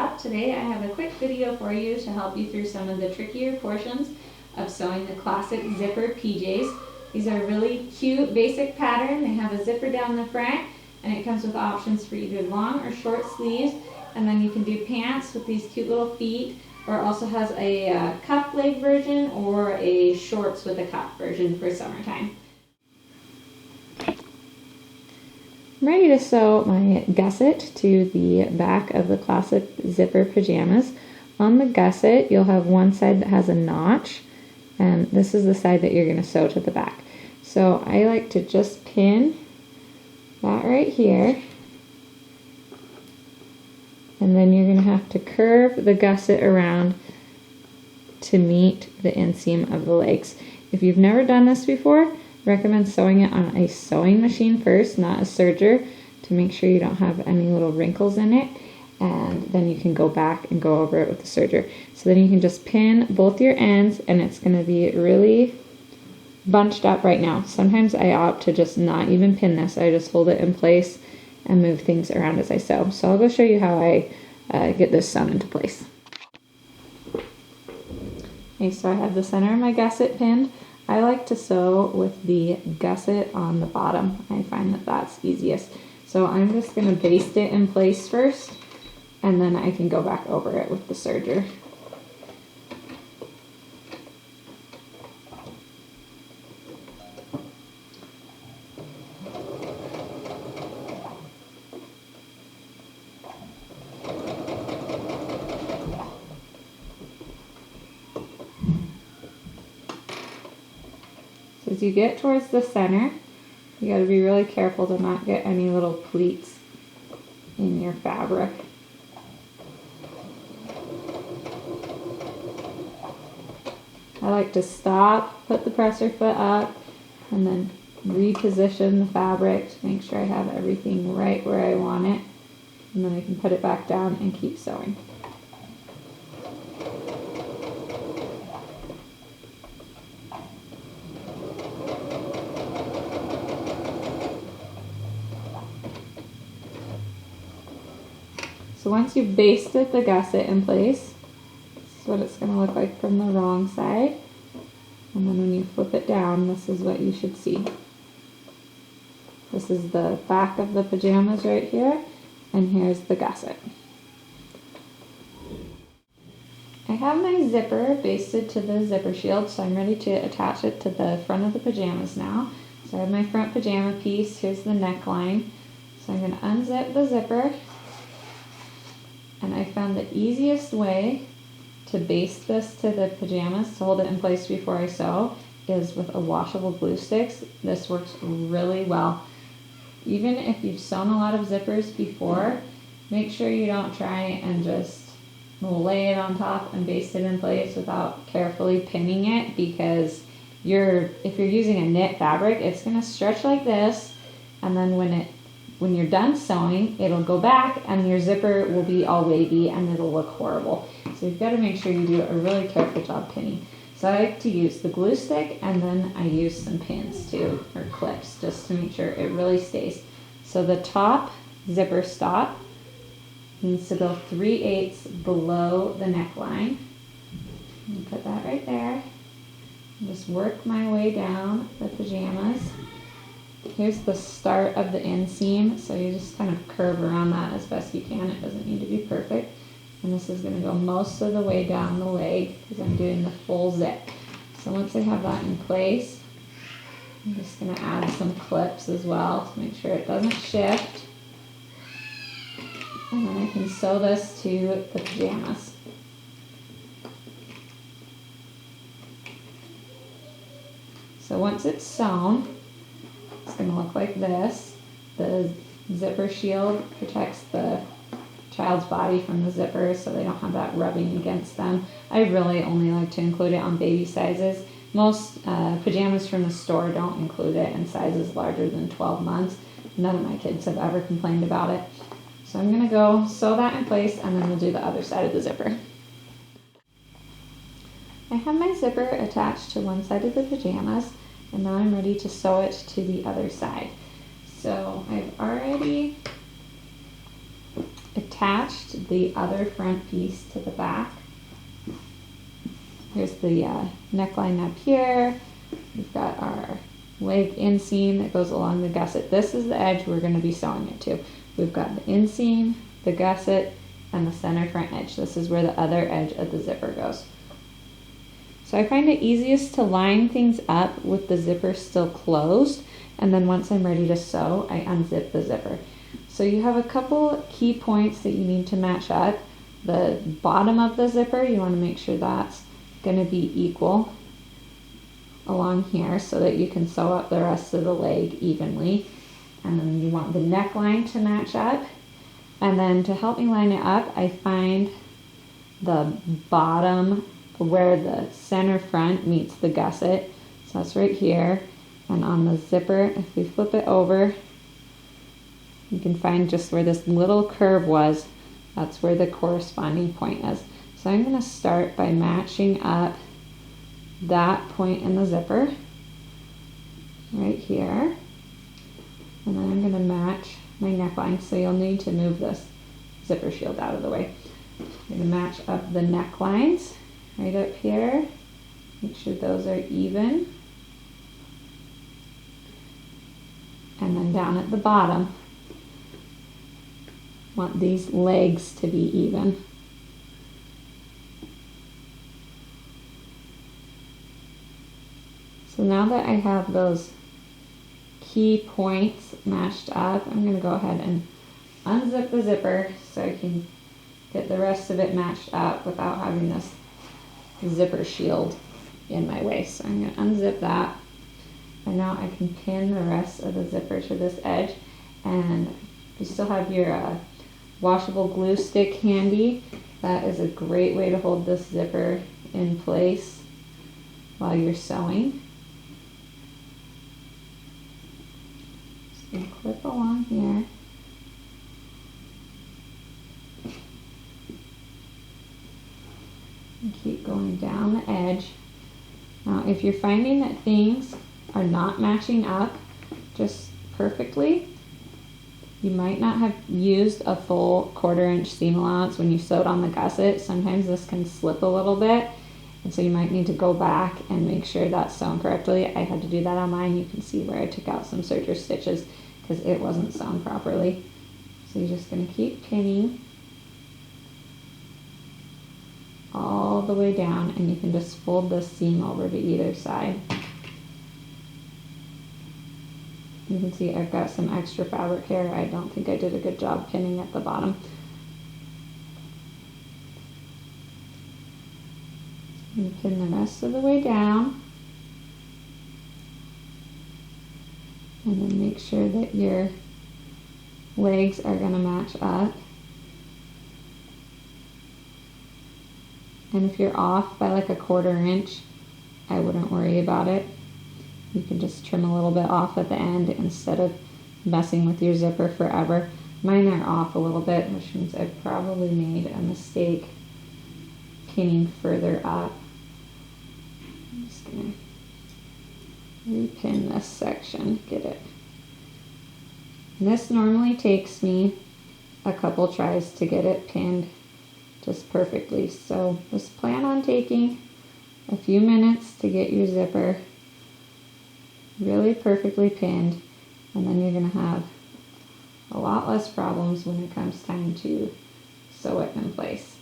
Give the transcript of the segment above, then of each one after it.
up? Today I have a quick video for you to help you through some of the trickier portions of sewing the classic zipper PJs. These are really cute, basic pattern. They have a zipper down the front and it comes with options for either long or short sleeves, and then you can do pants with these cute little feet, or it also has a cuff leg version or a shorts with a cuff version for summertime. I'm ready to sew my gusset to the back of the classic zipper pajamas. On the gusset, you'll have one side that has a notch, and this is the side that you're going to sew to the back. So I like to just pin that right here, and then you're going to have to curve the gusset around to meet the inseam of the legs. If you've never done this before, recommend sewing it on a sewing machine first, not a serger, to make sure you don't have any little wrinkles in it, and then you can go back and go over it with the serger. So then you can just pin both your ends, and it's going to be really bunched up right now. Sometimes I opt to just not even pin this. I just hold it in place and move things around as I sew. So I'll go show you how I get this sewn into place. Okay, so I have the center of my gusset pinned. I like to sew with the gusset on the bottom. I find that that's easiest. So I'm just going to baste it in place first, and then I can go back over it with the serger. As you get towards the center, you got to be really careful to not get any little pleats in your fabric. I like to stop, put the presser foot up, and then reposition the fabric to make sure I have everything right where I want it, and then I can put it back down and keep sewing. So once you've basted the gusset in place, this is what it's going to look like from the wrong side. And then when you flip it down, this is what you should see. This is the back of the pajamas right here, and here's the gusset. I have my zipper basted to the zipper shield, so I'm ready to attach it to the front of the pajamas now. So I have my front pajama piece, here's the neckline. So I'm going to unzip the zipper. And I found the easiest way to baste this to the pajamas, to hold it in place before I sew, is with a washable glue stick. This works really well. Even if you've sewn a lot of zippers before, make sure you don't try and just lay it on top and baste it in place without carefully pinning it, because if you're using a knit fabric, it's going to stretch like this, and then when you're done sewing, it'll go back and your zipper will be all wavy and it'll look horrible. So you've got to make sure you do a really careful job pinning. So I like to use the glue stick, and then I use some pins too, or clips, just to make sure it really stays. So the top zipper stop needs to go 3/8 below the neckline. Put that right there. Just work my way down the pajamas. Here's the start of the inseam, so you just kind of curve around that as best you can. It doesn't need to be perfect. And this is going to go most of the way down the leg because I'm doing the full zip. So once I have that in place, I'm just going to add some clips as well to make sure it doesn't shift. And then I can sew this to the pajamas. So once it's sewn, it's going to look like this. The zipper shield protects the child's body from the zipper so they don't have that rubbing against them. I really only like to include it on baby sizes. Most pajamas from the store don't include it in sizes larger than 12 months. None of my kids have ever complained about it. So I'm going to go sew that in place, and then we'll do the other side of the zipper. I have my zipper attached to one side of the pajamas, and now I'm ready to sew it to the other side. So I've already attached the other front piece to the back. Here's the neckline up here. We've got our leg inseam that goes along the gusset. This is the edge we're going to be sewing it to. We've got the inseam, the gusset, and the center front edge. This is where the other edge of the zipper goes. So I find it easiest to line things up with the zipper still closed, and then once I'm ready to sew, I unzip the zipper. So you have a couple key points that you need to match up. The bottom of the zipper, you want to make sure that's going to be equal along here so that you can sew up the rest of the leg evenly. And then you want the neckline to match up. And then to help me line it up, I find the bottom where the center front meets the gusset. So that's right here. And on the zipper, if we flip it over, you can find just where this little curve was. That's where the corresponding point is. So I'm going to start by matching up that point in the zipper right here. And then I'm going to match my neckline. So you'll need to move this zipper shield out of the way. I'm going to match up the necklines right up here. Make sure those are even. And then down at the bottom, want these legs to be even. So now that I have those key points matched up, I'm going to go ahead and unzip the zipper so I can get the rest of it matched up without having this zipper shield in my way. So I'm going to unzip that, and now I can pin the rest of the zipper to this edge. And if you still have your washable glue stick handy, that is a great way to hold this zipper in place while you're sewing. Just going to clip along here. And keep going down the edge. Now, if you're finding that things are not matching up just perfectly, you might not have used a full 1/4 inch seam allowance when you sewed on the gusset. Sometimes this can slip a little bit, and so you might need to go back and make sure that's sewn correctly. I had to do that on mine. You can see where I took out some serger stitches because it wasn't sewn properly. So you're just going to keep pinning all the way down, and you can just fold this seam over to either side. You can see I've got some extra fabric here. I don't think I did a good job pinning at the bottom. You pin the rest of the way down. And then make sure that your legs are going to match up. And if you're off by like a 1/4 inch, I wouldn't worry about it. You can just trim a little bit off at the end instead of messing with your zipper forever. Mine are off a little bit, which means I've probably made a mistake pinning further up. I'm just going to repin this section, get it. And this normally takes me a couple tries to get it pinned just perfectly. So just plan on taking a few minutes to get your zipper really perfectly pinned, and then you're going to have a lot less problems when it comes time to sew it in place.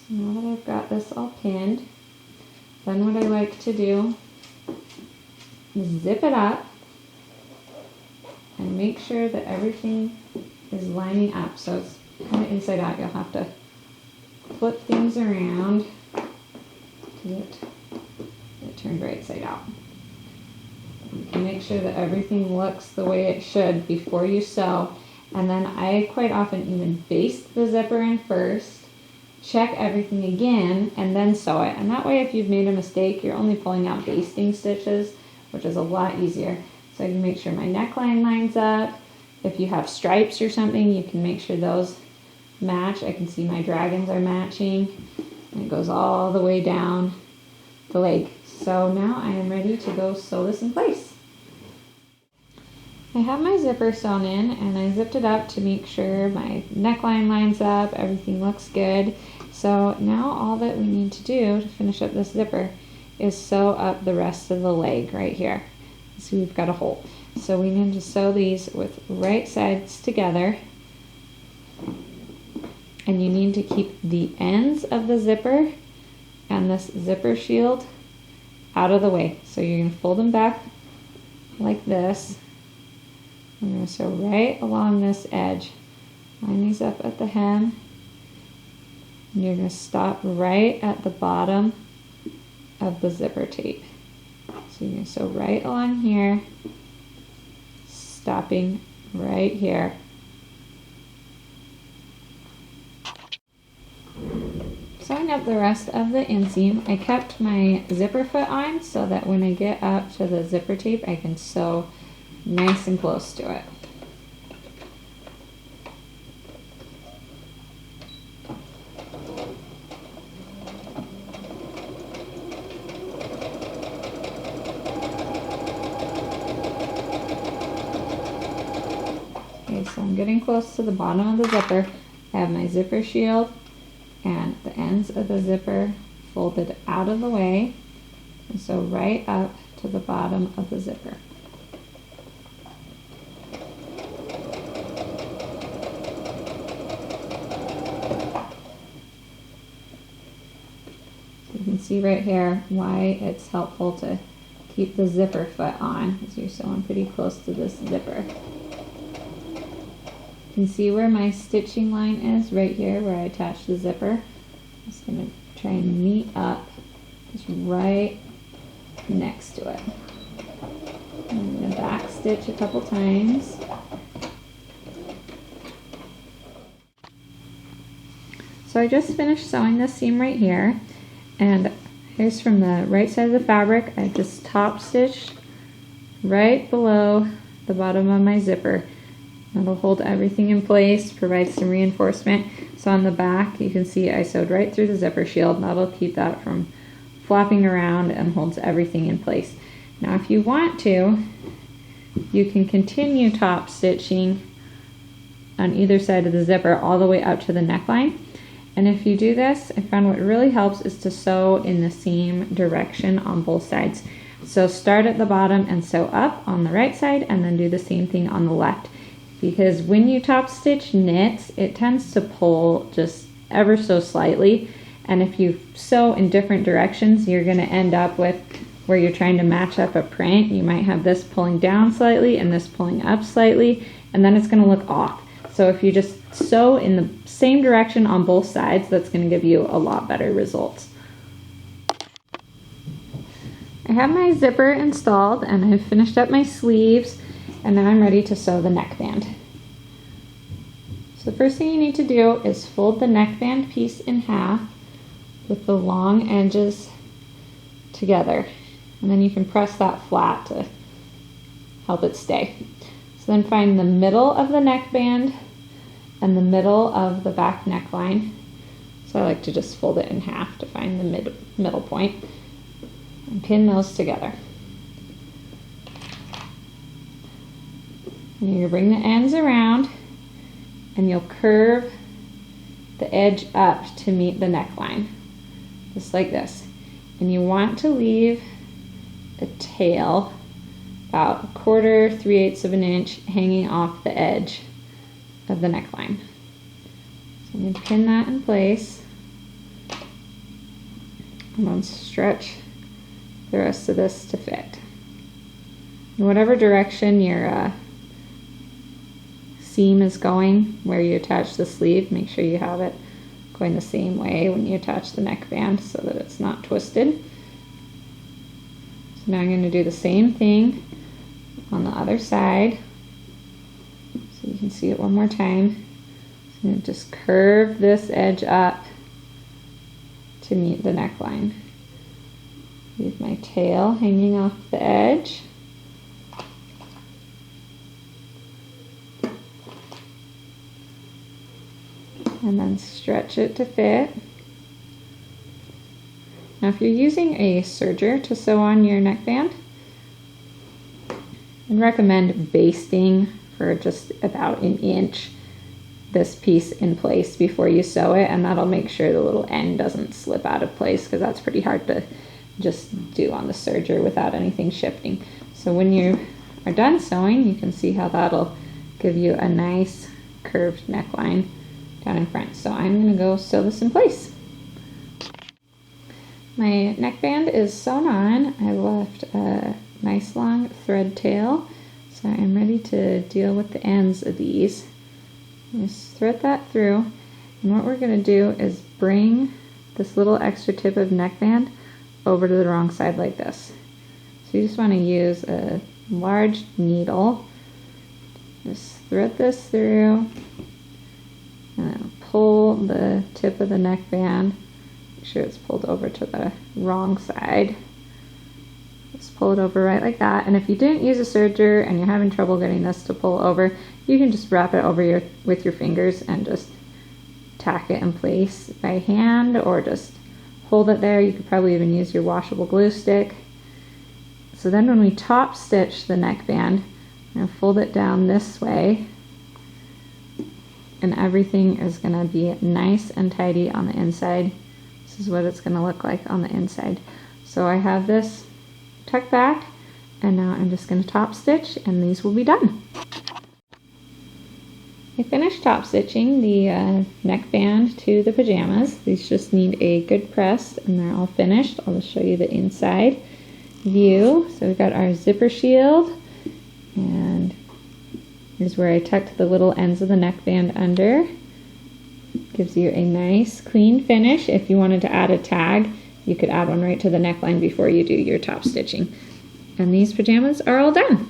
So now that I've got this all pinned, then what I like to do is zip it up and make sure that everything is lining up. So it's kind of inside out. You'll have to flip things around to get it turned right side out. You can make sure that everything looks the way it should before you sew. And then I quite often even baste the zipper in first, check everything again, and then sew it. And that way, if you've made a mistake, you're only pulling out basting stitches, which is a lot easier. So I can make sure my neckline lines up. If you have stripes or something, you can make sure those match. I can see my dragons are matching. And it goes all the way down the leg. So now I am ready to go sew this in place. I have my zipper sewn in and I zipped it up to make sure my neckline lines up, everything looks good. So now all that we need to do to finish up this zipper is sew up the rest of the leg right here. So we've got a hole. So we need to sew these with right sides together. And you need to keep the ends of the zipper and this zipper shield out of the way. So you're going to fold them back like this. I'm going to sew right along this edge. Line these up at the hem. And you're going to stop right at the bottom of the zipper tape. So you're going to sew right along here, stopping right here. Sewing up the rest of the inseam, I kept my zipper foot on so that when I get up to the zipper tape, I can sew nice and close to it. Okay, so I'm getting close to the bottom of the zipper. I have my zipper shield and the ends of the zipper folded out of the way, and so right up to the bottom of the zipper. So you can see right here why it's helpful to keep the zipper foot on, as you're sewing pretty close to this zipper. You can see where my stitching line is right here where I attach the zipper. I'm just going to try and meet up just right next to it. I'm going to back stitch a couple times. So I just finished sewing this seam right here, and here's from the right side of the fabric. I just top stitched right below the bottom of my zipper. That'll hold everything in place, provide some reinforcement. So on the back, you can see I sewed right through the zipper shield. That'll keep that from flopping around and holds everything in place. Now if you want to, you can continue top stitching on either side of the zipper all the way up to the neckline. And if you do this, I found what really helps is to sew in the same direction on both sides. So start at the bottom and sew up on the right side, and then do the same thing on the left. Because when you top stitch knits, it tends to pull just ever so slightly, and if you sew in different directions, you're going to end up with where you're trying to match up a print. You might have this pulling down slightly and this pulling up slightly, and then it's going to look off. So if you just sew in the same direction on both sides, that's going to give you a lot better results. I have my zipper installed and I've finished up my sleeves, and now I'm ready to sew the neckband. So the first thing you need to do is fold the neckband piece in half with the long edges together, and then you can press that flat to help it stay. So then find the middle of the neckband and the middle of the back neckline. So I like to just fold it in half to find the middle point and pin those together. And you're going to bring the ends around and you'll curve the edge up to meet the neckline, just like this. And you want to leave a tail about 1/4, 3/8 of an inch hanging off the edge of the neckline. So I'm going to pin that in place and then stretch the rest of this to fit. In whatever direction your seam is going, where you attach the sleeve, make sure you have it going the same way when you attach the neckband so that it's not twisted. So now I'm going to do the same thing on the other side. So you can see it one more time. So I'm going to just curve this edge up to meet the neckline. Leave my tail hanging off the edge. And then stretch it to fit. Now if you're using a serger to sew on your neckband, I'd recommend basting for just about an inch this piece in place before you sew it, and that'll make sure the little end doesn't slip out of place, because that's pretty hard to just do on the serger without anything shifting. So when you are done sewing, you can see how that'll give you a nice curved neckline down in front. So I'm going to go sew this in place. My neckband is sewn on. I left a nice long thread tail, so I'm ready to deal with the ends of these. Just thread that through, and what we're going to do is bring this little extra tip of neckband over to the wrong side like this. So you just want to use a large needle, just thread this through, and then pull the tip of the neckband. Make sure it's pulled over to the wrong side. Just pull it over right like that. And if you didn't use a serger and you're having trouble getting this to pull over, you can just wrap it over with your fingers and just tack it in place by hand, or just hold it there. You could probably even use your washable glue stick. So then when we top stitch the neckband, I'm going to fold it down this way, and everything is going to be nice and tidy on the inside. This is what it's going to look like on the inside. So I have this tucked back, and now I'm just going to top stitch, and these will be done. I finished top stitching the neckband to the pajamas. These just need a good press, and they're all finished. I'll just show you the inside view. So we've got our zipper shield, and here's where I tucked the little ends of the neckband under. Gives you a nice clean finish. If you wanted to add a tag, you could add one right to the neckline before you do your top stitching. And these pajamas are all done.